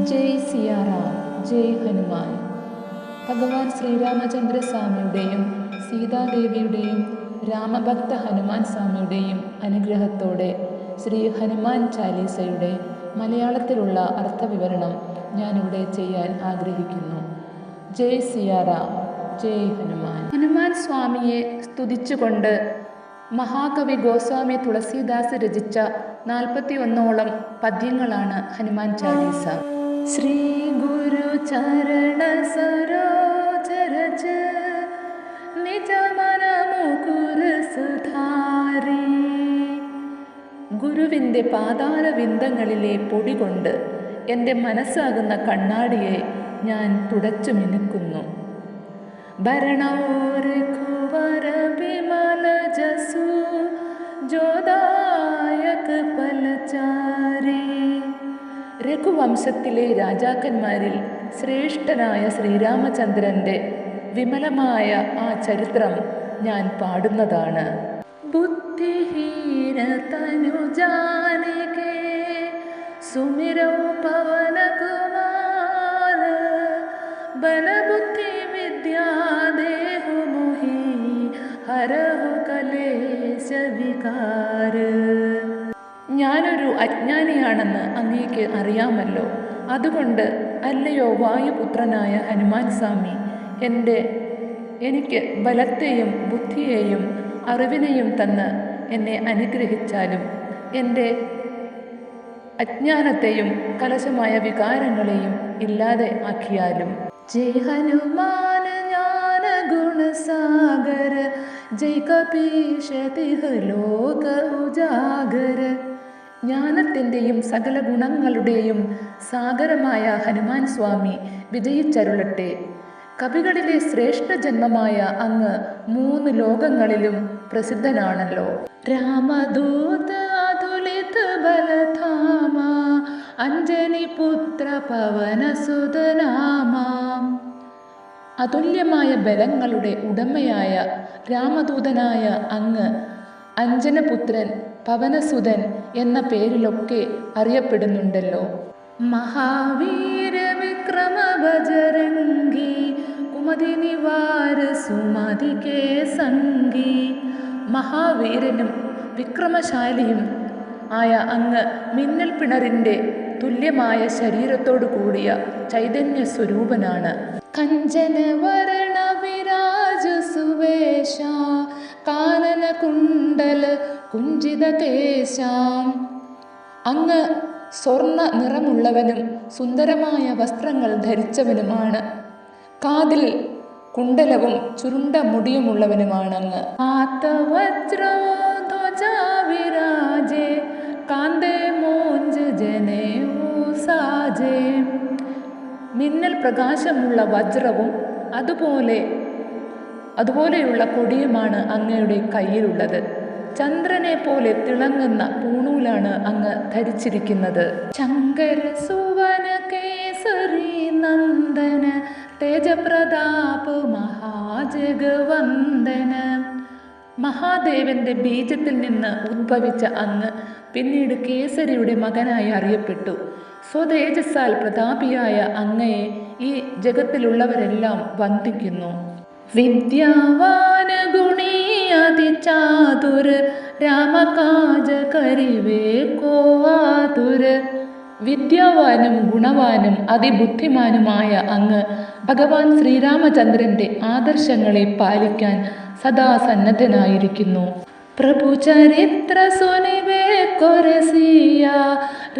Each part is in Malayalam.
ജയ് സിയാറാം, ജയ് ഹനുമാൻ. ഭഗവാൻ ശ്രീരാമചന്ദ്ര സ്വാമിയുടെയും സീതാദേവിയുടെയും രാമഭക്ത ഹനുമാൻ സ്വാമിയുടെയും അനുഗ്രഹത്തോടെ ശ്രീ ഹനുമാൻ ചാലീസയുടെ മലയാളത്തിലുള്ള അർത്ഥവിവരണം ഞാനിവിടെ ചെയ്യാൻ ആഗ്രഹിക്കുന്നു. ജയ് സിയാറാം, ജയ് ഹനുമാൻ. ഹനുമാൻ സ്വാമിയെ സ്തുതിച്ചുകൊണ്ട് മഹാകവി ഗോസ്വാമി തുളസീദാസ് രചിച്ച 41 പദ്യങ്ങളാണ് ഹനുമാൻ ചാലീസ. ശ്രീ ഗുരു ചരണ സരോജ രജ നിജ മന മുകുര സുധാരി. ഗുരുവിൻ്റെ പാതാരവിന്ദങ്ങളിലെ പൊടി കൊണ്ട് എൻ്റെ മനസ്സാകുന്ന കണ്ണാടിയെ ഞാൻ തുടച്ചു മിനുക്കുന്നു. ഭരണോരഘുവര വിമല ജസു ജോദായക ഫലചാരി. രഘുവംശത്തിലെ രാജാക്കന്മാരിൽ ശ്രേഷ്ഠനായ ശ്രീരാമചന്ദ്രൻ്റെ വിമലമായ ആ ചരിത്രം ഞാൻ പാടുന്നതാണ്. ബുദ്ധിഹീന തനു ജാനകേ സുമിരോ പവന കുമാര ബലബുദ്ധി വിദ്യാ ദേഹു മോഹി ഹരഹു കലേശ വികാര. ഞാനൊരു അജ്ഞാനിയാണെന്ന് അങ്ങേക്ക് അറിയാമല്ലോ. അതുകൊണ്ട് അല്ലയോ വായുപുത്രനായ ഹനുമാൻ സ്വാമി, എനിക്ക് ബലത്തെയും ബുദ്ധിയെയും അറിവിനെയും തന്ന് എന്നെ അനുഗ്രഹിച്ചാലും എൻ്റെ അജ്ഞാനത്തെയും കലശമായ വികാരങ്ങളെയും ഇല്ലാതെ ആക്കിയാലും. ജയ് ഹനുമാൻ ജ്ഞാന ഗുണസാഗര ജയ് കപീശ തിഹ ലോക ഉജാഗര. ജ്ഞാനത്തിൻ്റെയും സകല ഗുണങ്ങളുടെയും സാഗരമായ ഹനുമാൻ സ്വാമി വിജയിച്ചരുളട്ടെ. കവികളിലെ ശ്രേഷ്ഠ ജന്മമായ അങ്ങ് 3 ലോകങ്ങളിലും പ്രസിദ്ധനാണല്ലോ. രാമദൂത അതുലിത ബലധാമ അഞ്ജനി പുത്ര പവന സുതനാമ. അതുല്യമായ ബലങ്ങളുടെ ഉടമയായ രാമദൂതനായ അങ്ങ് അഞ്ജനപുത്രൻ പവനസുതൻ എന്ന പേരിലൊക്കെ അറിയപ്പെടുന്നുണ്ടല്ലോ. മഹാവീര വിക്രമ ബജരംഗി കുമതി നിവാര സുമതി കേ സംഗി. മഹാവീരനും വിക്രമശാലിയും ആയ അങ്ങ് മിന്നൽ പിണറിൻ്റെ തുല്യമായ ശരീരത്തോടു കൂടിയ ചൈതന്യ സ്വരൂപനാണ്. കഞ്ചന വരണ വിരാജ സുവേശ കാനന കുണ്ടല കുഞ്ചിത കേശാം. അങ്ങ് സ്വർണ്ണ നിറമുള്ളവനും സുന്ദരമായ വസ്ത്രങ്ങൾ ധരിച്ചവനുമാണ്. കാതിൽ കുണ്ടലവും ചുരുണ്ട മുടിയുമുള്ളവനുമാണ് അങ്ങ്. ആത്തവജ്രവിരാജേ കാന്തേ മോഞ്ച ജനേ സാജേ. മിന്നൽ പ്രകാശമുള്ള വജ്രവും അതുപോലെയുള്ള കൊടിയുമാണ് അങ്ങയുടെ കയ്യിലുള്ളത്. ചന്ദ്രനെ പോലെ തിളങ്ങുന്ന പൂണൂലാണ് അങ്ങ് ധരിച്ചിരിക്കുന്നത്. ശങ്കര സുവന കേസരി നന്ദന തേജപ്രതാപ മഹാജഗവന്ദന. മഹാദേവന്റെ ബീജത്തിൽ നിന്ന് ഉദ്ഭവിച്ച അങ്ങ് പിന്നീട് കേസരിയുടെ മകനായി അറിയപ്പെട്ടു. സ്വതേജസ്സാൽ പ്രതാപിയായ അങ്ങയെ ഈ ജഗത്തിലുള്ളവരെല്ലാം വന്ദിക്കുന്നു. വിദ്യാവാന ഗുണീ അതിചാതുര രാമകാജ കരിവേ കോവാതുര. വിദ്യാവാനും ഗുണവാനും അതിബുദ്ധിമാനുമായ അങ്ങ് ഭഗവാൻ ശ്രീരാമചന്ദ്രന്റെ ആദർശങ്ങളെ പാലിക്കാൻ സദാ സന്നദ്ധനായിരിക്കുന്നു. പ്രഭു ചരിത്ര സുനിവേ കൊരസിയ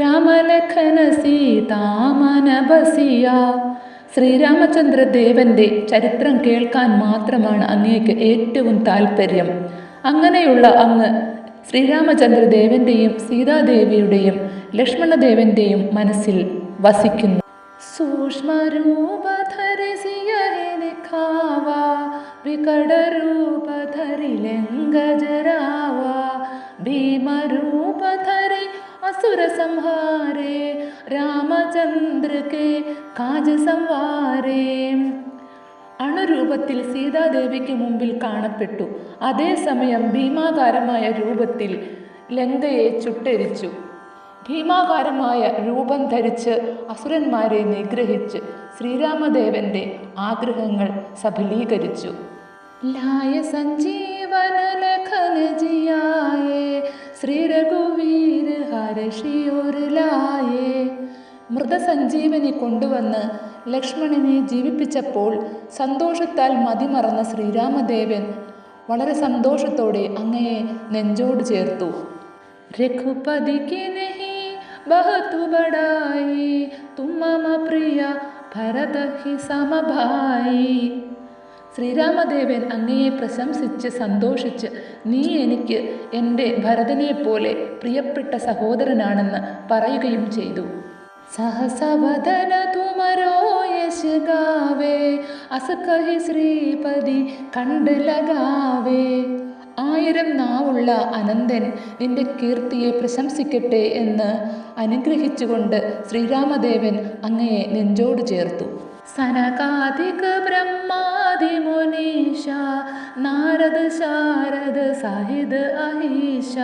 രാമലഖന സീതാമന ബസിയ. ശ്രീരാമചന്ദ്ര ദേവന്റെ ചരിത്രം കേൾക്കാൻ മാത്രമാണ് അങ്ങേക്ക് ഏറ്റവും താല്പര്യം. അങ്ങനെയുള്ള അങ്ങ് ശ്രീരാമചന്ദ്ര ദേവന്റെയും സീതാദേവിയുടെയും ലക്ഷ്മണദേവന്റെയും മനസ്സിൽ വസിക്കുന്നു. സൂക്ഷ്മരൂപധരി സിയഹിനിഖാവ വികടരൂപധരി ലംഘജരാവ ഭീമരൂപധരി असुर संहारे രാമചന്ദ്ര കേ കാജ സംവാരേ. അണുരൂപത്തിൽ സീതാദേവിക്ക് മുമ്പിൽ കാണപ്പെട്ടു. അതേസമയം ഭീമാകാരമായ രൂപത്തിൽ ലങ്കയെ ചുട്ടെരിച്ചു. ഭീമാകാരമായ രൂപം ധരിച്ച് അസുരന്മാരെ നിഗ്രഹിച്ച് ശ്രീരാമദേവന്റെ ആഗ്രഹങ്ങൾ സഫലീകരിച്ചു. ലായ സഞ്ജീവന ലഖന ജിയായേ ശ്രീ രഘുവീർ ഹർഷിയോർ ലായേ. മൃതസഞ്ജീവനി കൊണ്ടുവന്ന് ലക്ഷ്മണനെ ജീവിപ്പിച്ചപ്പോൾ സന്തോഷത്താൽ മതിമറന്ന ശ്രീരാമദേവൻ വളരെ സന്തോഷത്തോടെ അങ്ങയെ നെഞ്ചോട് ചേർത്തു. രഘുപതി കി നഹി ബഹതു ബഡായി തും മമ പ്രിയ ഭരത ഹി സമഭായി. ശ്രീരാമദേവൻ അങ്ങയെ പ്രശംസിച്ച് സന്തോഷിച്ച് നീ എനിക്ക് എൻ്റെ ഭരതനെ പോലെ പ്രിയപ്പെട്ട സഹോദരനാണെന്ന് പറയുകയും ചെയ്തു. സഹസവദന തുമരോ യശ് ഗാവേ അസ് കഹി ശ്രീപതി കണ്ട് ലഗാവേ. 1000 നാവുള്ള അനന്തൻ നിന്റെ കീർത്തിയെ പ്രശംസിക്കട്ടെ എന്ന് അനുഗ്രഹിച്ചുകൊണ്ട് ശ്രീരാമദേവൻ അങ്ങയെ നെഞ്ചോട് ചേർത്തു. സനകാദിക ബ്രഹ്മാദി മുനീഷ നാരദ ശാരദ സാഹിദ് അഹീഷ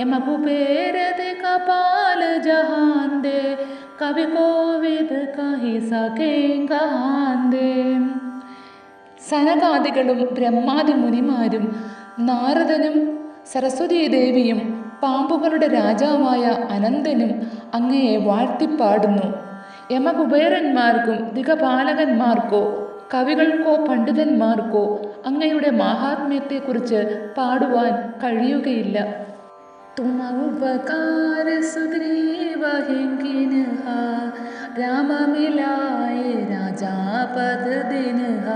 യമ കുബേരദ കപാല ജഹാന്ദേ കവി കോവിദ് കഹി സകേംഗാന്ദേ. സനകാദികളും ബ്രഹ്മാദി മുനിമാരും നാരദനും സരസ്വതീ ദേവിയും പാമ്പുകളുടെ രാജാവായ അനന്തനും അങ്ങയെ വാഴ്ത്തിപ്പാടുന്നു. യമകുബേരന്മാർക്കും ദിഗപാലകന്മാർക്കോ കവികൾക്കോ പണ്ഡിതന്മാർക്കോ അങ്ങയുടെ മാഹാത്മ്യത്തെക്കുറിച്ച് പാടുവാൻ കഴിയുകയില്ല. തുമ ഉപകാര സുഗ്രീവഹിങ്കിൻഹ രാമ മിലായേ രാജാപദ ദിൻഹ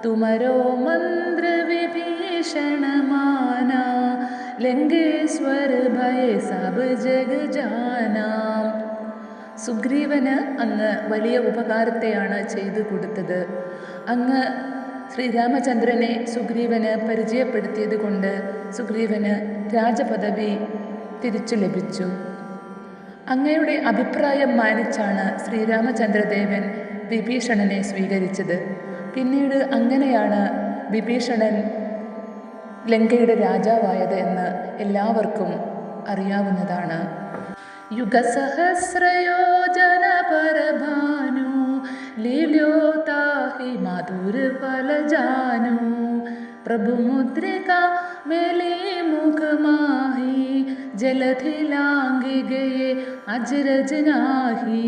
തുമരോ മന്ത്ര് വിഭീഷണ മാനാ ലങ്കേശ്വർ ഭയ സബ് ജഗ് ജാനാം. സുഗ്രീവന് അങ്ങ് വലിയ ഉപകാരത്തെയാണ് ചെയ്തു കൊടുത്തത്. അങ്ങ് ശ്രീരാമചന്ദ്രനെ സുഗ്രീവന് പരിചയപ്പെടുത്തിയത് കൊണ്ട് സുഗ്രീവന് രാജപദവി തിരിച്ചു ലഭിച്ചു. അങ്ങയുടെ അഭിപ്രായം മാനിച്ചാണ് ശ്രീരാമചന്ദ്രദേവൻ വിഭീഷണനെ സ്വീകരിച്ചത്. പിന്നീട് അങ്ങനെയാണ് വിഭീഷണൻ ലങ്കയുടെ രാജാവായത് എന്ന് എല്ലാവർക്കും അറിയാവുന്നതാണ്. യുഗസഹസ്രയോജന പരഭാനു ലീല്യോതാഹി മധുര ഫലജാനു പ്രഭുമുദ്രിക മേലി മുഖമാഹി ജലധി ലാംഘി ഗയേ അജ്രജ് നാഹി.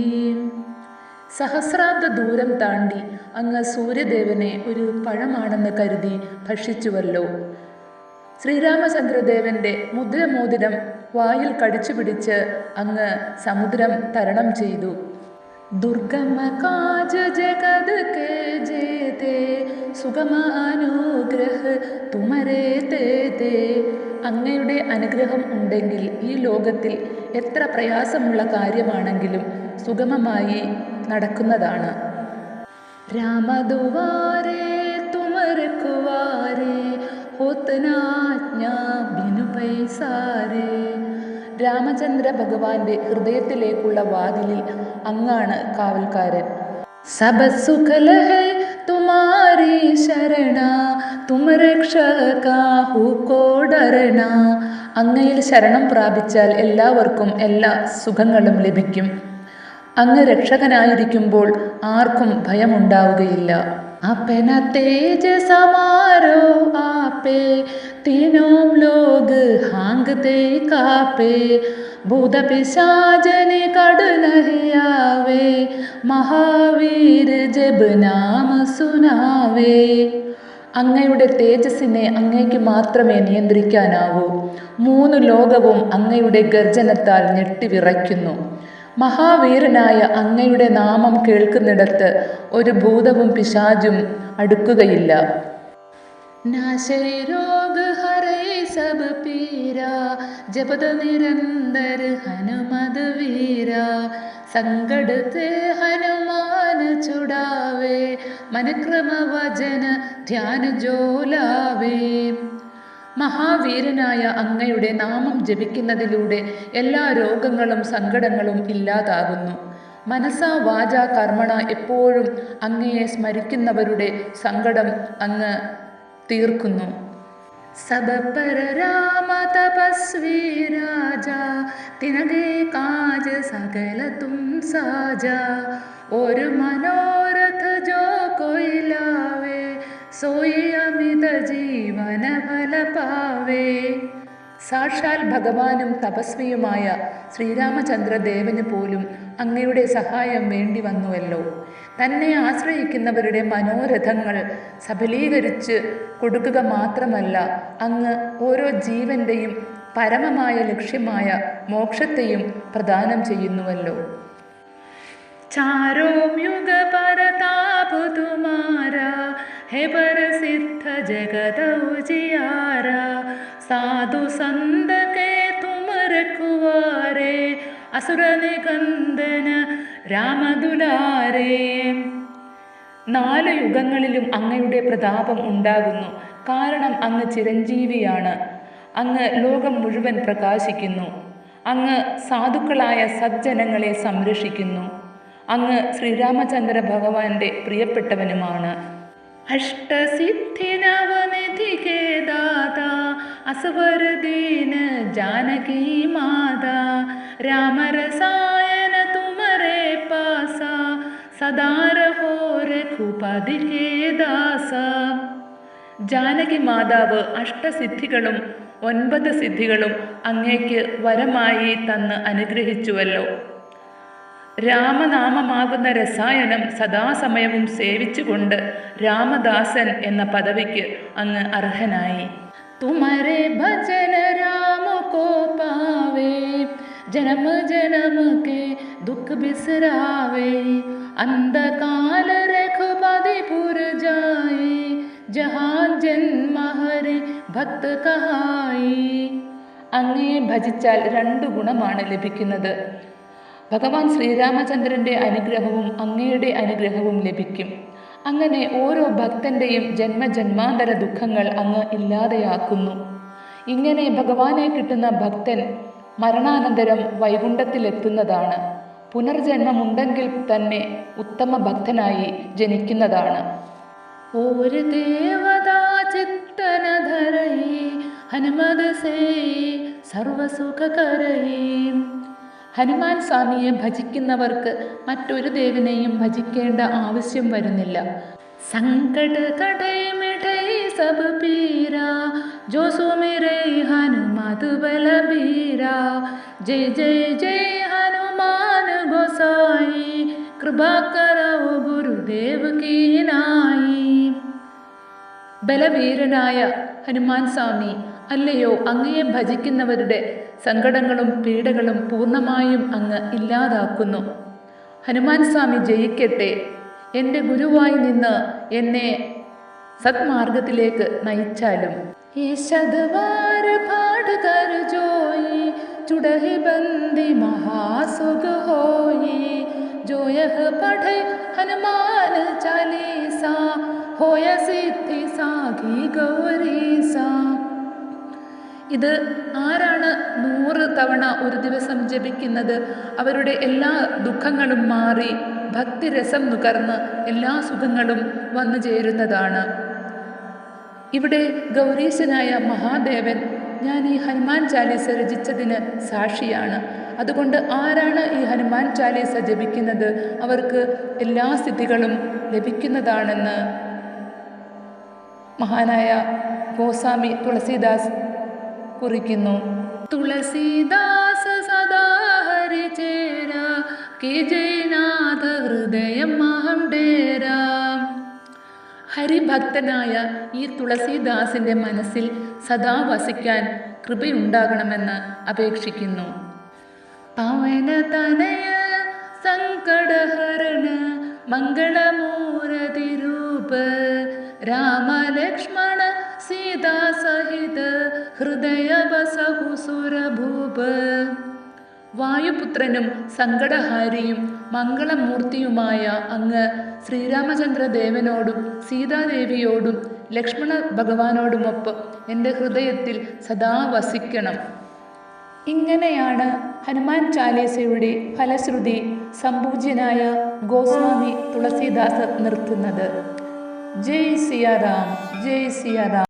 സഹസ്രാബ്ദ ദൂരം താണ്ടി അങ്ങ് സൂര്യദേവനെ ഒരു പഴമാണെന്ന് കരുതി ഭക്ഷിച്ചുവല്ലോ. ശ്രീരാമചന്ദ്രദേവന്റെ മുദ്രമോതിരം വായിൽ കടിച്ചുപിടിച്ച് അങ്ങ് സമുദ്രം തരണം ചെയ്തു. ദുർഗമ കാജ ജഗത് കേ ജേതേ സുഗമ അനുഗ്രഹ തുമരേ തേതേ. അങ്ങയുടെ അനുഗ്രഹം ഉണ്ടെങ്കിൽ ഈ ലോകത്തിൽ എത്ര പ്രയാസമുള്ള കാര്യമാണെങ്കിലും സുഗമമായി നടക്കുന്നതാണ്. രാമദുവാരേ തുമര കുവാരേ ഹോത്തനാജ്ഞാ ബിനു പൈസാരേ. രാമചന്ദ്ര ഭഗവാന്റെ ഹൃദയത്തിലേക്കുള്ള വാതിലിൽ അങ്ങാണ് കാവൽക്കാരൻ. സബ സുഖല ഹൈ തുമാരി ശരണ തും രക്ഷകാ ഹുകോ ഡരണ. അങ്ങയിൽ ശരണം പ്രാപിച്ചാൽ എല്ലാവർക്കും എല്ലാ സുഖങ്ങളും ലഭിക്കും. അങ്ങ് രക്ഷകനായിരിക്കുമ്പോൾ ആർക്കും ഭയമുണ്ടാവുകയില്ല. അപന തേജ സമാരോ ആപേ तीनों लोग हाँगते कापे भूत पिशाचने कड़ नहीं आवे महावीर जब नाम सुनावे. അങ്ങയുടെ തേജസ്സിനെ അങ്ങയ്ക്ക് മാത്രമേ നിയന്ത്രിക്കാനാവൂ. 3 ലോകവും അങ്ങയുടെ ഗർജനത്താൽ ഞെട്ടിവിറയ്ക്കുന്നു. മഹാവീരനായ അങ്ങയുടെ നാമം കേൾക്കുന്നിടത്ത് ഒരു ഭൂതവും പിശാചും അടുക്കുകയില്ല. നാശൈ രോഗ ഹരൈ സബ് പീരാ ജപത നിരന്തര ഹനുമത് വീരാ സങ്കടത്തെ ഹനുമാൻ ചുടാവേ മനക്രമ വചന ധ്യാന ജോലാവേ. മഹാവീരനായ അങ്ങയുടെ നാമം ജപിക്കുന്നതിലൂടെ എല്ലാ രോഗങ്ങളും സങ്കടങ്ങളും ഇല്ലാതാകുന്നു. മനസാ വാച കർമ്മണ എപ്പോഴും അങ്ങയെ സ്മരിക്കുന്നവരുടെ സങ്കടം അങ്ങ് തീർക്കുന്നു. सब पर राम तपस्वी राजा, तिनके काज सकल तुम साजा। और मनोरथ जो कोई लावे, सोई अमित जीवन फल पावे. സാക്ഷാൽ ഭഗവാനും തപസ്വിയുമായ ശ്രീരാമചന്ദ്രദേവന് പോലും അങ്ങയുടെ സഹായം വേണ്ടി വന്നുവല്ലോ. തന്നെ ആശ്രയിക്കുന്നവരുടെ മനോരഥങ്ങൾ സഫലീകരിച്ച് കൊടുക്കുക മാത്രമല്ല, അങ്ങ് ഓരോ ജീവന്റെയും പരമമായ ലക്ഷ്യമായ മോക്ഷത്തെയും പ്രദാനം ചെയ്യുന്നുവല്ലോ. चारों युग परताप तुम्हारा, है प्रसिद्ध जगत उजियारा. साधु संत के तुम रखवारे, असुर निकंदन രാമ ദുലാരേ. 4 യുഗങ്ങളിലും അങ്ങയുടെ പ്രതാപം ഉണ്ടാകുന്നു. കാരണം അങ്ങ് ചിരഞ്ജീവിയാണ്. അങ്ങ് ലോകം മുഴുവൻ പ്രകാശിക്കുന്നു. അങ്ങ് സാധുക്കളായ സജ്ജനങ്ങളെ സംരക്ഷിക്കുന്നു. അങ്ങ് ശ്രീരാമചന്ദ്ര ഭഗവാന്റെ പ്രിയപ്പെട്ടവനുമാണ്. അഷ്ടസിദ്ധി നവനിധി കേ ദാതാ, असवर दीन जानकी माता. राम रसायन तुमरे पासा, सदा रहो रघुपति के दासा. ജാനകി മാതാവ് അഷ്ടസിദ്ധികളും 9 സിദ്ധികളും അങ്ങേക്ക് വരമായി തന്ന് അനുഗ്രഹിച്ചുവല്ലോ. രാമനാമമാകുന്ന രസായനം സദാസമയവും സേവിച്ചുകൊണ്ട് രാമദാസൻ എന്ന പദവിക്ക് അങ്ങ് അർഹനായി. തുമരെ ഭജന രാമ കോ പാവേ, ജനമ ജനമ കെ ദുഃഖ ബിസരാവേ. അന്ധകാല രഘുപതി പുര ജായേ, ജഹാൻ ജന്മ ഹരി ഭക്ത കഹായി. അങ്ങയെ ഭജിച്ചാൽ 2 ഗുണമാണ് ലഭിക്കുന്നത്. ഭഗവാൻ ശ്രീരാമചന്ദ്രൻ്റെ അനുഗ്രഹവും അങ്ങയുടെ അനുഗ്രഹവും ലഭിക്കും. അങ്ങനെ ഓരോ ഭക്തൻ്റെയും ജന്മജന്മാന്തര ദുഃഖങ്ങൾ അങ്ങ് ഇല്ലാതെയാക്കുന്നു. ഇങ്ങനെ ഭഗവാനെ കിട്ടുന്ന ഭക്തൻ മരണാനന്തരം വൈകുണ്ഠത്തിലെത്തുന്നതാണ്. പുനർജന്മമുണ്ടെങ്കിൽ തന്നെ ഉത്തമ ഭക്തനായി ജനിക്കുന്നതാണ്. ഒരു ദേവതാ ചിത്തനധരയി, ഹനുമത് സേ സർവസുഖകരയി. ഹനുമാൻ സ്വാമിയെ ഭജിക്കുന്നവർക്ക് മറ്റൊരു ദേവനെയും ഭജിക്കേണ്ട ആവശ്യം വരുന്നില്ല. സങ്കട കടൈ മിഠൈ സബ് പീരാ, ജോ സുമിരൈ ഹനുമത് ബലബീരാ. ജയ് ജയ് ജയ് ഹനുമാൻ ഗോസായി, കൃപാ കരോ ഗുരുദേവ് കീ നായി. ബലവീരനായ ഹനുമാൻ സ്വാമി, അല്ലയോ അങ്ങയെ ഭജിക്കുന്നവരുടെ സങ്കടങ്ങളും പീഡകളും പൂർണ്ണമായും അങ്ങ് ഇല്ലാതാക്കുന്നു. ഹനുമാൻ സ്വാമി ജയിക്കട്ടെ. എൻ്റെ ഗുരുവായി നിന്ന് എന്നെ സത്മാർഗത്തിലേക്ക് നയിച്ചാലും. ഈ ശതവാര പാഠ് കർ ജോയി, ചുടഹി ബന്ദി മഹാസുഖ ഹോയി. जो यह पढ़े हनुमान चालीसा, होय सिद्धि साखी गौरीसा. ഇത് ആരാണ് 100 തവണ ഒരു ദിവസം ജപിക്കുന്നത്? അവരുടെ എല്ലാ ദുഃഖങ്ങളും മാറി ഭക്തിരസം നുകർന്ന് എല്ലാ സുഖങ്ങളും വന്നു ചേരുന്നതാണ്. ഇവിടെ ഗൗരീശനായ മഹാദേവൻ ഞാൻ ഈ ഹനുമാൻ ചാലീസ രചിച്ചതിന് സാക്ഷിയാണ്. അതുകൊണ്ട് ആരാണ് ഈ ഹനുമാൻ ചാലീസ ജപിക്കുന്നത് അവർക്ക് എല്ലാ സിദ്ധികളും ലഭിക്കുന്നതാണെന്ന് മഹാനായ ഗോസ്വാമി തുളസീദാസ് കുറിക്കുന്നു. തുളസീദാസ് സദാ ഹരി ചേര, കെ ജയനാഥ ഹൃദയം അഹം ഡേര. ഹരിഭക്തനായ ഈ തുളസീദാസിൻ്റെ മനസ്സിൽ സദാ വസിക്കാൻ കൃപയുണ്ടാകണമെന്ന് അപേക്ഷിക്കുന്നു. പവന തനയ സങ്കടഹരണ മംഗളമൂരതി രൂപ, രാമലക്ഷ്മണ സീതാ സഹിത ഹൃദയ ബസഹു സുരഭൂപ. വായുപുത്രനും സങ്കടഹാരിയും മംഗളമൂർത്തിയുമായ അങ്ങ് ശ്രീരാമചന്ദ്രദേവനോടും സീതാദേവിയോടും ലക്ഷ്മണ ഭഗവാനോടുമൊപ്പം എൻ്റെ ഹൃദയത്തിൽ സദാ വസിക്കണം. ഇങ്ങനെയാണ് ഹനുമാൻ ചാലീസയുടെ ഫലശ്രുതി സംപൂജ്യനായ ഗോസ്വാമി തുളസീദാസ് നിർത്തുന്നത്. ജയ് സിയാറാം, ജയ് സിയാറാം.